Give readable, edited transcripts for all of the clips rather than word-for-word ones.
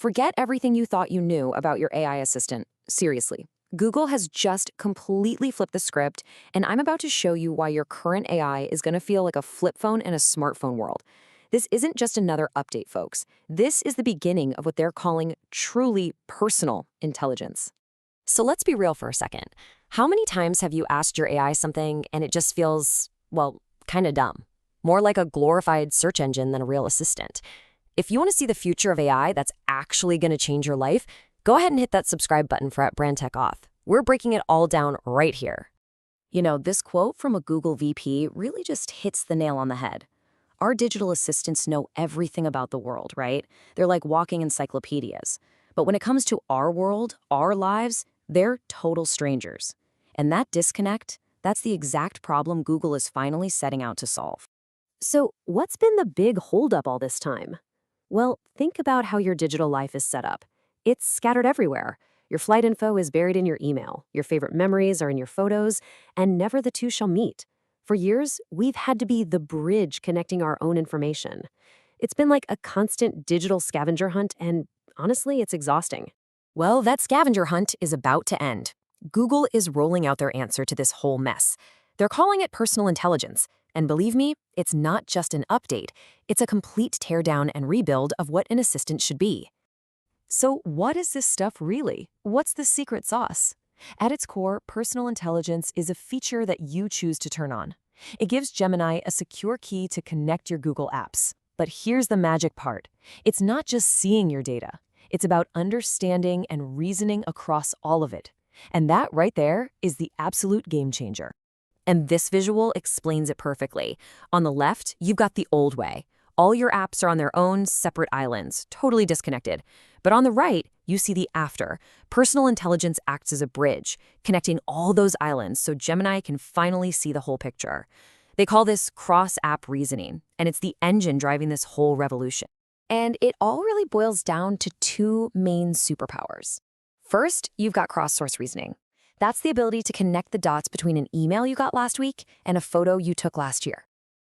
Forget everything you thought you knew about your AI assistant. Seriously. Google has just completely flipped the script, and I'm about to show you why your current AI is going to feel like a flip phone in a smartphone world. This isn't just another update, folks. This is the beginning of what they're calling truly personal intelligence. So let's be real for a second. How many times have you asked your AI something and it just feels, well, kind of dumb? More like a glorified search engine than a real assistant. If you want to see the future of AI that's actually going to change your life, go ahead and hit that subscribe button for at Brand Tech Auth. We're breaking it all down right here. You know, this quote from a Google VP really just hits the nail on the head. Our digital assistants know everything about the world, right? They're like walking encyclopedias. But when it comes to our world, our lives, they're total strangers. And that disconnect, that's the exact problem Google is finally setting out to solve. So, what's been the big holdup all this time? Well, think about how your digital life is set up. It's scattered everywhere. Your flight info is buried in your email, your favorite memories are in your photos, and never the two shall meet. For years, we've had to be the bridge connecting our own information. It's been like a constant digital scavenger hunt, and honestly, it's exhausting. Well, that scavenger hunt is about to end. Google is rolling out their answer to this whole mess. They're calling it personal intelligence. And believe me, it's not just an update. It's a complete teardown and rebuild of what an assistant should be. So what is this stuff really? What's the secret sauce? At its core, personal intelligence is a feature that you choose to turn on. It gives Gemini a secure key to connect your Google apps. But here's the magic part. It's not just seeing your data. It's about understanding and reasoning across all of it. And that right there is the absolute game changer. And this visual explains it perfectly. On the left, you've got the old way. All your apps are on their own separate islands, totally disconnected. But on the right, you see the after. Personal intelligence acts as a bridge, connecting all those islands so Gemini can finally see the whole picture. They call this cross-app reasoning, and it's the engine driving this whole revolution. And it all really boils down to two main superpowers. First, you've got cross-source reasoning. That's the ability to connect the dots between an email you got last week and a photo you took last year.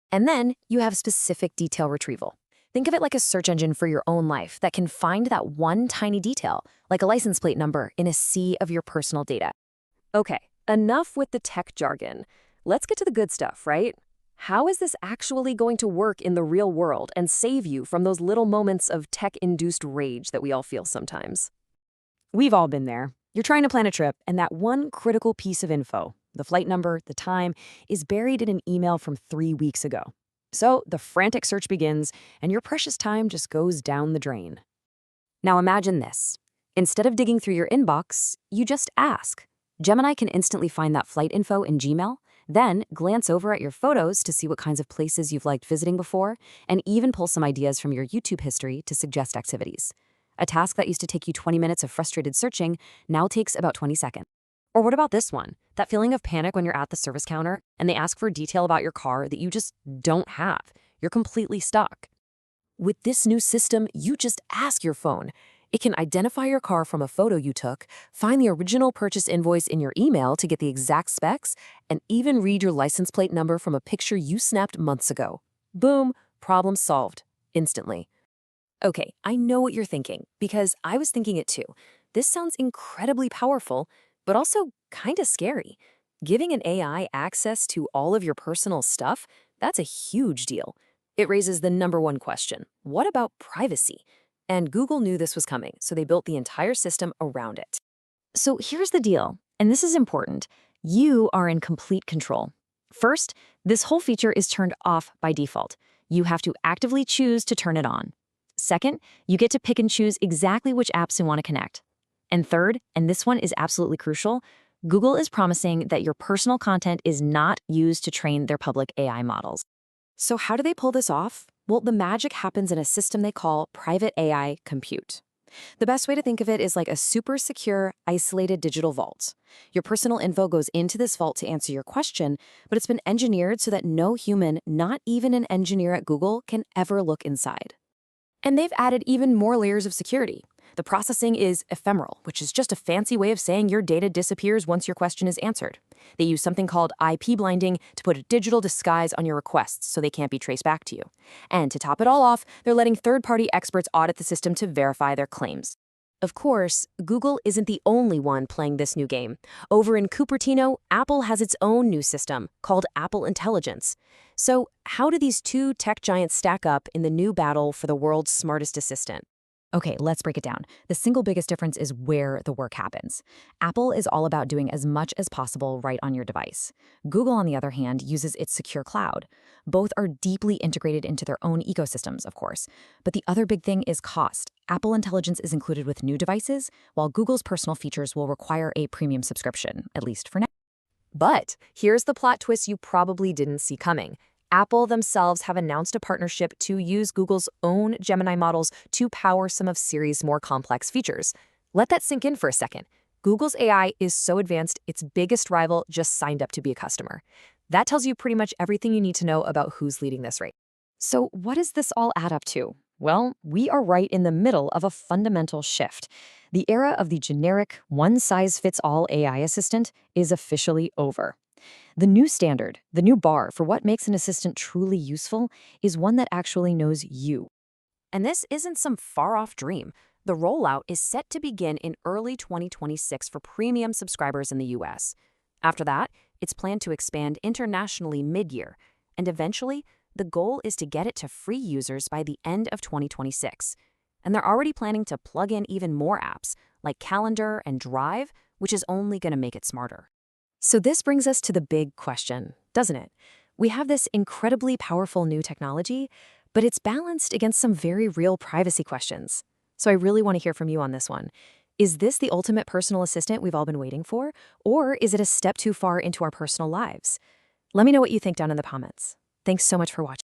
And then you have specific detail retrieval. Think of it like a search engine for your own life that can find that one tiny detail, like a license plate number, in a sea of your personal data. Okay, enough with the tech jargon. Let's get to the good stuff, right? How is this actually going to work in the real world and save you from those little moments of tech-induced rage that we all feel sometimes? We've all been there. You're trying to plan a trip, and that one critical piece of info, the flight number, the time, is buried in an email from 3 weeks ago. So the frantic search begins, and your precious time just goes down the drain. Now imagine this. Instead of digging through your inbox, you just ask. Gemini can instantly find that flight info in Gmail, then glance over at your photos to see what kinds of places you've liked visiting before, and even pull some ideas from your YouTube history to suggest activities. A task that used to take you 20 minutes of frustrated searching now takes about 20 seconds. Or what about this one? That feeling of panic when you're at the service counter and they ask for detail about your car that you just don't have. You're completely stuck. With this new system, you just ask your phone. It can identify your car from a photo you took, find the original purchase invoice in your email to get the exact specs, and even read your license plate number from a picture you snapped months ago. Boom, problem solved, instantly. Okay, I know what you're thinking, because I was thinking it too. This sounds incredibly powerful, but also kind of scary. Giving an AI access to all of your personal stuff, that's a huge deal. It raises the number one question: what about privacy? And Google knew this was coming, so they built the entire system around it. So here's the deal, and this is important. You are in complete control. First, this whole feature is turned off by default. You have to actively choose to turn it on. Second, you get to pick and choose exactly which apps you want to connect. And third, and this one is absolutely crucial, Google is promising that your personal content is not used to train their public AI models. So how do they pull this off? Well, the magic happens in a system they call private AI compute. The best way to think of it is like a super secure, isolated digital vault. Your personal info goes into this vault to answer your question, but it's been engineered so that no human, not even an engineer at Google, can ever look inside. And they've added even more layers of security. The processing is ephemeral, which is just a fancy way of saying your data disappears once your question is answered. They use something called IP blinding to put a digital disguise on your requests so they can't be traced back to you. And to top it all off, they're letting third-party experts audit the system to verify their claims. Of course, Google isn't the only one playing this new game. Over in Cupertino, Apple has its own new system called Apple Intelligence. So, how do these two tech giants stack up in the new battle for the world's smartest assistant? Okay, let's break it down. The single biggest difference is where the work happens. Apple is all about doing as much as possible right on your device. Google, on the other hand, uses its secure cloud. Both are deeply integrated into their own ecosystems, of course. But the other big thing is cost. Apple Intelligence is included with new devices, while Google's personal features will require a premium subscription, at least for now. But here's the plot twist you probably didn't see coming. Apple themselves have announced a partnership to use Google's own Gemini models to power some of Siri's more complex features. Let that sink in for a second. Google's AI is so advanced, its biggest rival just signed up to be a customer. That tells you pretty much everything you need to know about who's leading this race. So what does this all add up to? Well, we are right in the middle of a fundamental shift. The era of the generic, one-size-fits-all AI assistant is officially over. The new standard, the new bar for what makes an assistant truly useful, is one that actually knows you. And this isn't some far-off dream. The rollout is set to begin in early 2026 for premium subscribers in the US. After that, it's planned to expand internationally mid-year, and eventually, the goal is to get it to free users by the end of 2026. And they're already planning to plug in even more apps, like Calendar and Drive, which is only going to make it smarter. So this brings us to the big question, doesn't it? We have this incredibly powerful new technology, but it's balanced against some very real privacy questions. So I really want to hear from you on this one. Is this the ultimate personal assistant we've all been waiting for, or is it a step too far into our personal lives? Let me know what you think down in the comments. Thanks so much for watching.